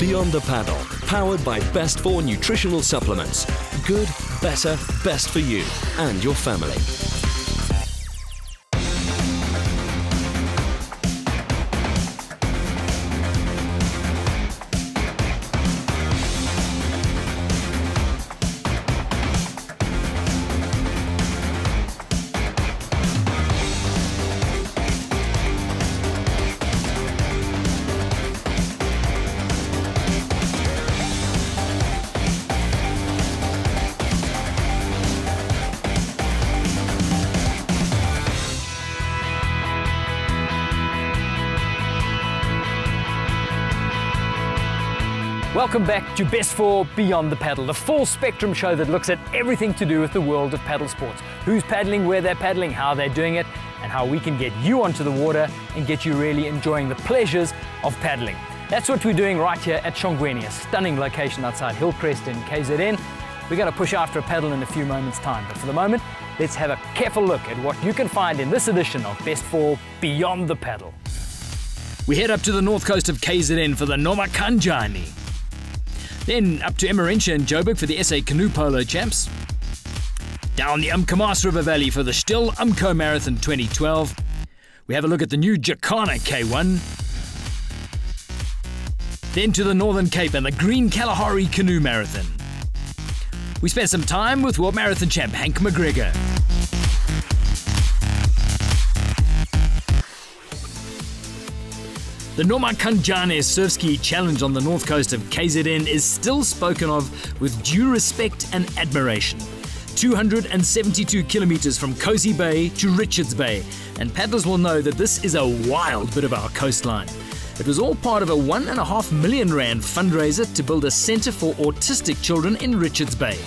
Beyond the Paddle, powered by Best 4 nutritional supplements. Good, better, best for you and your family. Welcome back to Best 4 Beyond the Paddle, the full spectrum show that looks at everything to do with the world of paddle sports. Who's paddling, where they're paddling, how they're doing it, and how we can get you onto the water and get you really enjoying the pleasures of paddling. That's what we're doing right here at Shongweni, a stunning location outside Hillcrest in KZN. We're going to push after a paddle in a few moments' time, but for the moment, let's have a careful look at what you can find in this edition of Best 4 Beyond the Paddle. We head up to the north coast of KZN for the Monakhanjkane. Then up to Emmarentia and Joburg for the SA Canoe Polo Champs. Down the Umkomaas River Valley for the Still Umko Marathon 2012. We have a look at the new Jacana K1. Then to the Northern Cape and the Green Kalahari Canoe Marathon. We spent some time with World Marathon champ Hank McGregor. The Monakhanjkane Surfski Challenge on the north coast of KZN is still spoken of with due respect and admiration. 272 kilometers from Cozy Bay to Richards Bay, and paddlers will know that this is a wild bit of our coastline. It was all part of a R1.5 million fundraiser to build a centre for autistic children in Richards Bay.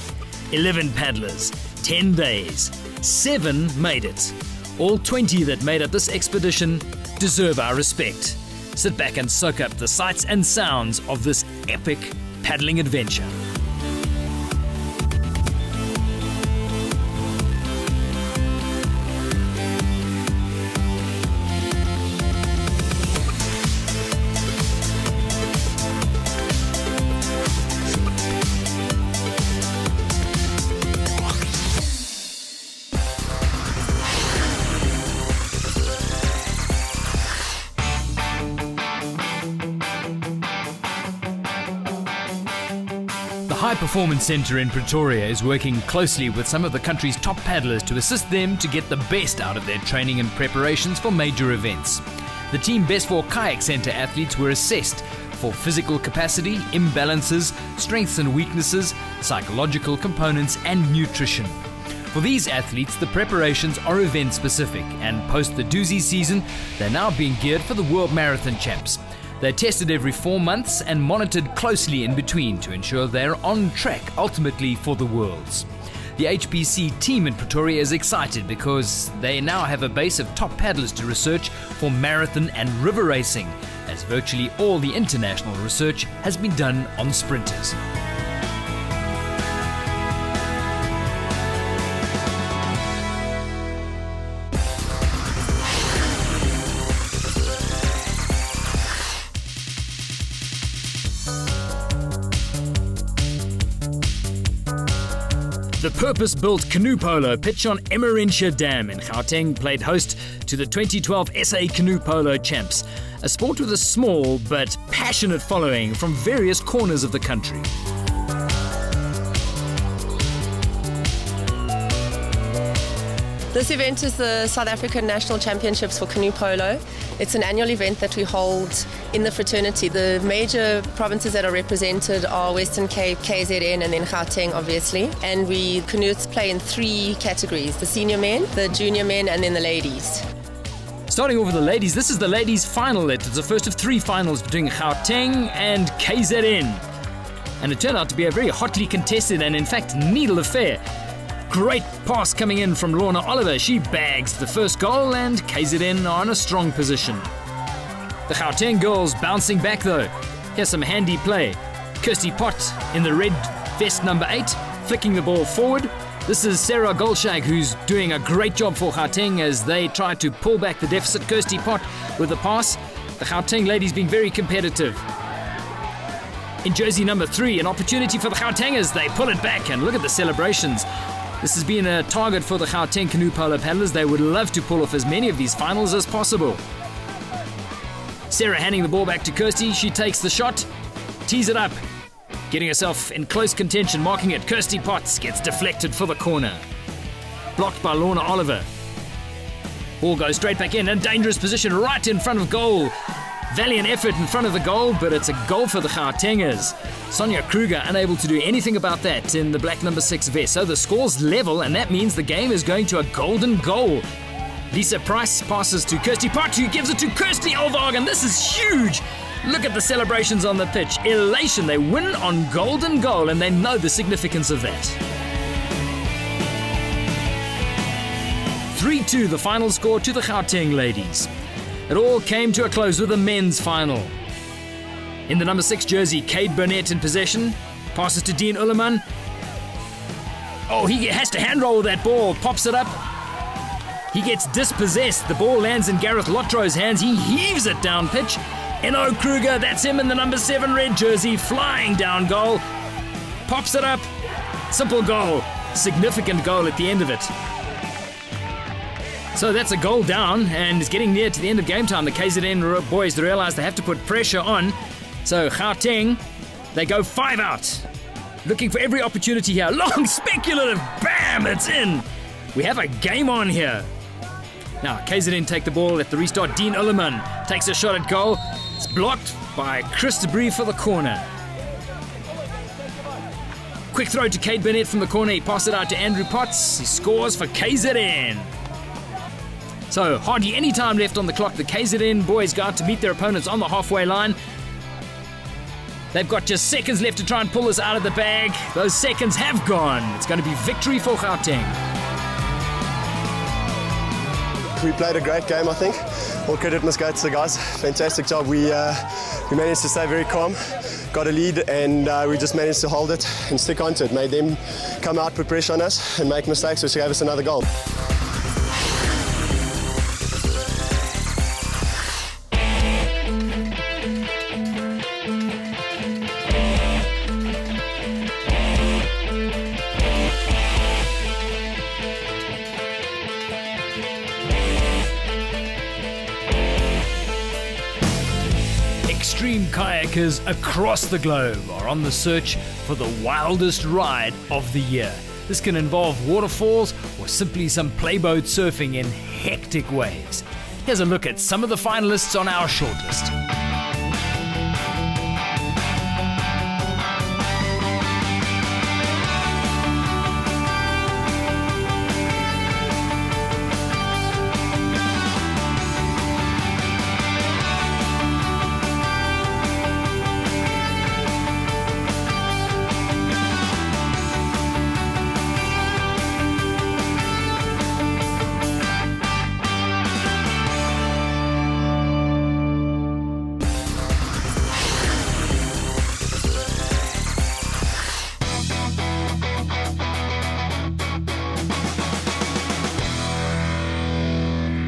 11 paddlers, 10 days, 7 made it. All 20 that made up this expedition deserve our respect. Sit back and soak up the sights and sounds of this epic paddling adventure. The High Performance Centre in Pretoria is working closely with some of the country's top paddlers to assist them to get the best out of their training and preparations for major events. The Team Best 4 Kayak Centre athletes were assessed for physical capacity, imbalances, strengths and weaknesses, psychological components and nutrition. For these athletes, the preparations are event specific, and post the doozy season, they're now being geared for the World Marathon Champs. They're tested every 4 months and monitored closely in between to ensure they're on track ultimately for the Worlds. The HPC team in Pretoria is excited because they now have a base of top paddlers to research for marathon and river racing, as virtually all the international research has been done on sprinters. The purpose-built canoe polo pitch on Emmarentia Dam in Gauteng played host to the 2012 SA Canoe Polo Champs, a sport with a small but passionate following from various corners of the country. This event is the South African National Championships for Canoe Polo. It's an annual event that we hold in the fraternity. The major provinces that are represented are Western Cape, KZN and then Gauteng obviously. And we canoeists play in 3 categories, the senior men, the junior men and then the ladies. Starting off with the ladies, this is the ladies' final. It's the first of 3 finals between Gauteng and KZN. And it turned out to be a very hotly contested and in fact needle affair. Great pass coming in from Lorna Oliver. She bags the first goal and KZN are in a strong position. The Gauteng girls bouncing back though. Here's some handy play. Kirsty Pot in the red vest number 8, flicking the ball forward. This is Sarah Golshag who's doing a great job for Gauteng as they try to pull back the deficit. Kirsty Pot with the pass. The Gauteng ladies being very competitive. In jersey number 3, an opportunity for the Gautengers. They pull it back, and look at the celebrations. This has been a target for the Gauteng canoe polo paddlers. They would love to pull off as many of these finals as possible. Sarah handing the ball back to Kirsty. She takes the shot, tees it up, getting herself in close contention, marking it. Kirsty Potts gets deflected for the corner. Blocked by Lorna Oliver. Ball goes straight back in, a dangerous position right in front of goal. Valiant effort in front of the goal, but it's a goal for the Gautengers. Sonia Kruger unable to do anything about that in the black number 6 vest. So the score's level, and that means the game is going to a golden goal. Lisa Price passes to Kirsty Potts, who gives it to Kirsty Olvagen. This is huge. Look at the celebrations on the pitch. Elation. They win on golden goal, and they know the significance of that. 3-2 the final score to the Gauteng ladies. It all came to a close with the men's final. In the number 6 jersey, Cade Burnett in possession. Passes to Dean Ullerman. Oh, he has to handroll that ball. Pops it up. He gets dispossessed. The ball lands in Gareth Lottro's hands. He heaves it down pitch. N.O. Kruger, that's him in the number 7 red jersey, flying down goal. Pops it up. Simple goal. Significant goal at the end of it. So that's a goal down, and it's getting near to the end of game time. The KZN boys realise they have to put pressure on. So Gauteng, they go 5 out. Looking for every opportunity here. Long speculative, bam, it's in. We have a game on here. Now KZN take the ball at the restart. Dean Ullerman takes a shot at goal. It's blocked by Chris Debris for the corner. Quick throw to Cade Burnett from the corner. He passes it out to Andrew Potts. He scores for KZN. So hardly any time left on the clock. The KZN boys go out to meet their opponents on the halfway line. They've got just seconds left to try and pull this out of the bag. Those seconds have gone. It's going to be victory for Gauteng. We played a great game, I think. All credit must go to the guys. Fantastic job. We managed to stay very calm, got a lead, and we just managed to hold it and stick onto it. Made them come out, put pressure on us, and make mistakes, which gave us another goal. Extreme kayakers across the globe are on the search for the wildest ride of the year. This can involve waterfalls or simply some playboat surfing in hectic waves. Here's a look at some of the finalists on our shortlist.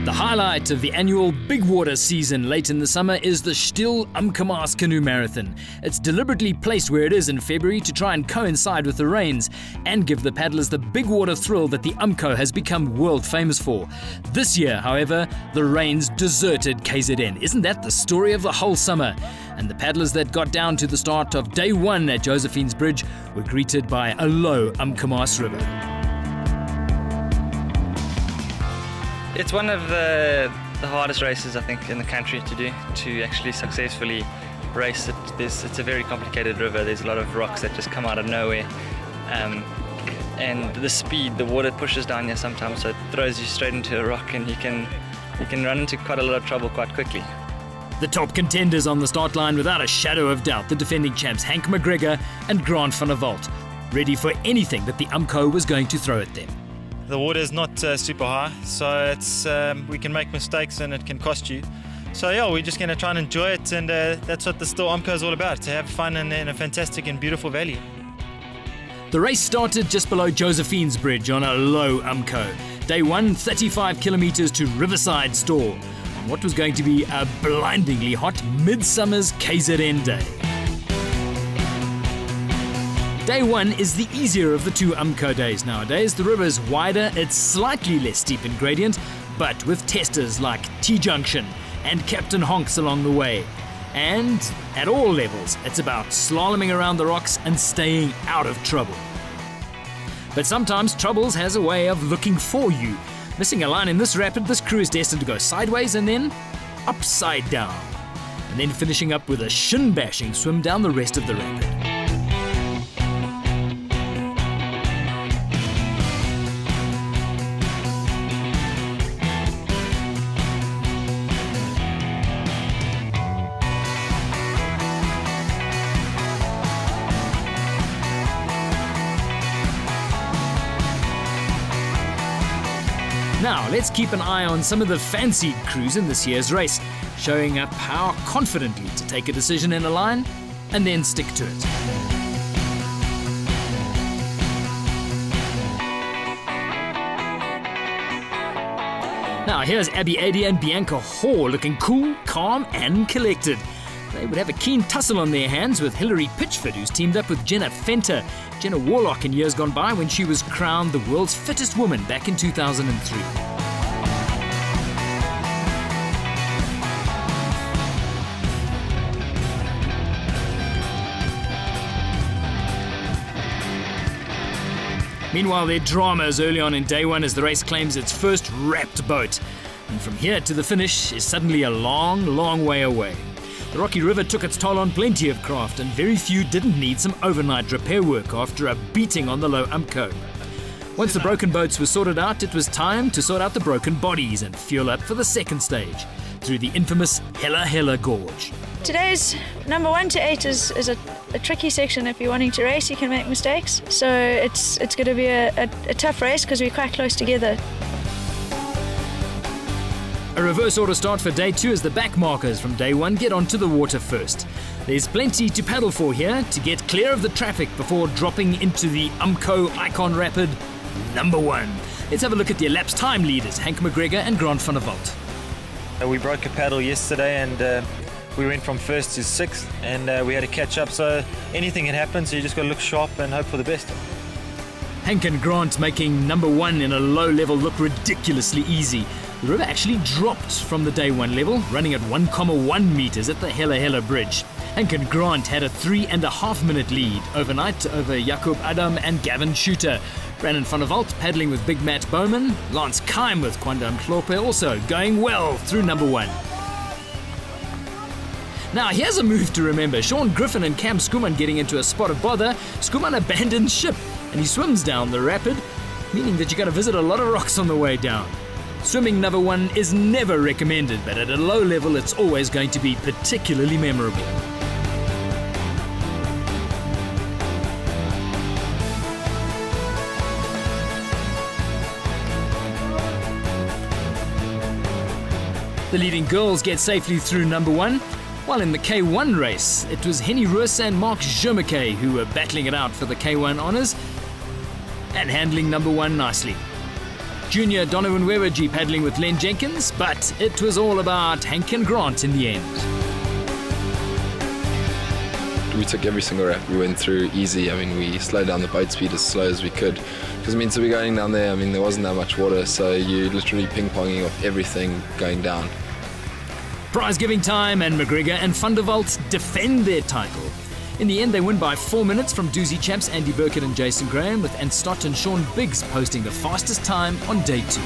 The highlight of the annual big water season late in the summer is the Still Umkomaas Canoe Marathon. It's deliberately placed where it is in February to try and coincide with the rains and give the paddlers the big water thrill that the Umko has become world famous for. This year, however, the rains deserted KZN. Isn't that the story of the whole summer? And the paddlers that got down to the start of day 1 at Josephine's Bridge were greeted by a low Umkomaas River. It's one of the hardest races, I think, in the country to do, to actually successfully race it. It's a very complicated river. There's a lot of rocks that just come out of nowhere. And the speed, the water pushes down here sometimes, so it throws you straight into a rock, and you can run into quite a lot of trouble quite quickly. The top contenders on the start line, without a shadow of doubt, the defending champs Hank McGregor and Grant van der Walt, ready for anything that the Umko was going to throw at them. The water is not super high, so it's we can make mistakes and it can cost you. So yeah, we're just going to try and enjoy it, and that's what the Still Umko is all about, to have fun in a fantastic and beautiful valley. The race started just below Josephine's Bridge on a low Umko. Day 1, 35 kilometers to Riverside Store, on what was going to be a blindingly hot midsummer's KZN day. Day 1 is the easier of the two Umko days nowadays. The river is wider, it's slightly less steep in gradient, but with testers like T-Junction and Captain Honks along the way. And at all levels, it's about slaloming around the rocks and staying out of trouble. But sometimes troubles has a way of looking for you. Missing a line in this rapid, this crew is destined to go sideways and then upside down. And then finishing up with a shin-bashing swim down the rest of the rapid. Now, let's keep an eye on some of the fancied crews in this year's race, showing up how confidently to take a decision in a line and then stick to it. Now, here's Abby Adi and Bianca Hoare looking cool, calm and collected. They would have a keen tussle on their hands with Hilary Pitchford, who's teamed up with Jenna Fenter. Jenna Warlock in years gone by when she was crowned the world's fittest woman back in 2003. Meanwhile, there are dramas early on in day 1 as the race claims its first wrapped boat. And from here to the finish is suddenly a long, long way away. The rocky river took its toll on plenty of craft, and very few didn't need some overnight repair work after a beating on the low Umko. Once the broken boats were sorted out, it was time to sort out the broken bodies and fuel up for the second stage through the infamous Hella Hella Gorge. Today's number 1 to 8 is a tricky section. If you're wanting to race, you can make mistakes. So it's going to be a tough race because we're quite close together. A reverse order start for day 2 as the back markers from day 1 get onto the water first. There's plenty to paddle for here to get clear of the traffic before dropping into the Umko Icon Rapid number 1. Let's have a look at the elapsed time leaders, Hank McGregor and Grant van der Walt. We broke a paddle yesterday and we went from 1st to 6th and we had to catch up, so anything can happen, so you just got to look sharp and hope for the best. Hank and Grant making number 1 in a low level look ridiculously easy. The river actually dropped from the day 1 level, running at 1,1 meters at the Hella Hella Bridge. Hank and Grant had a 3.5 minute lead overnight over Jacob Adam and Gavin Shooter. Brandon van der Walt paddling with Big Matt Bowman. Lance Kime with Kwandam Klope also going well through number 1. Now here's a move to remember. Sean Griffin and Cam Schoeman getting into a spot of bother. Schoeman abandons ship and he swims down the rapid, meaning that you're going to visit a lot of rocks on the way down. Swimming number 1 is never recommended, but at a low level it's always going to be particularly memorable. The leading girls get safely through number 1, while in the K1 race it was Henny Roos and Mark Jermeke who were battling it out for the K1 honours and handling number 1 nicely. Junior Donovan Wewergy paddling with Len Jenkins, but it was all about Hank and Grant in the end. We took every single rap we went through easy. I mean, we slowed down the boat speed as slow as we could. Because, I mean, to be going down there, I mean, there wasn't that much water, so you're literally ping-ponging off everything going down. Prize giving time, and McGregor and van der Walt defend their title. In the end, they win by 4 minutes from doozy champs Andy Burkett and Jason Graham, with Ann Stott and Sean Biggs posting the fastest time on day 2.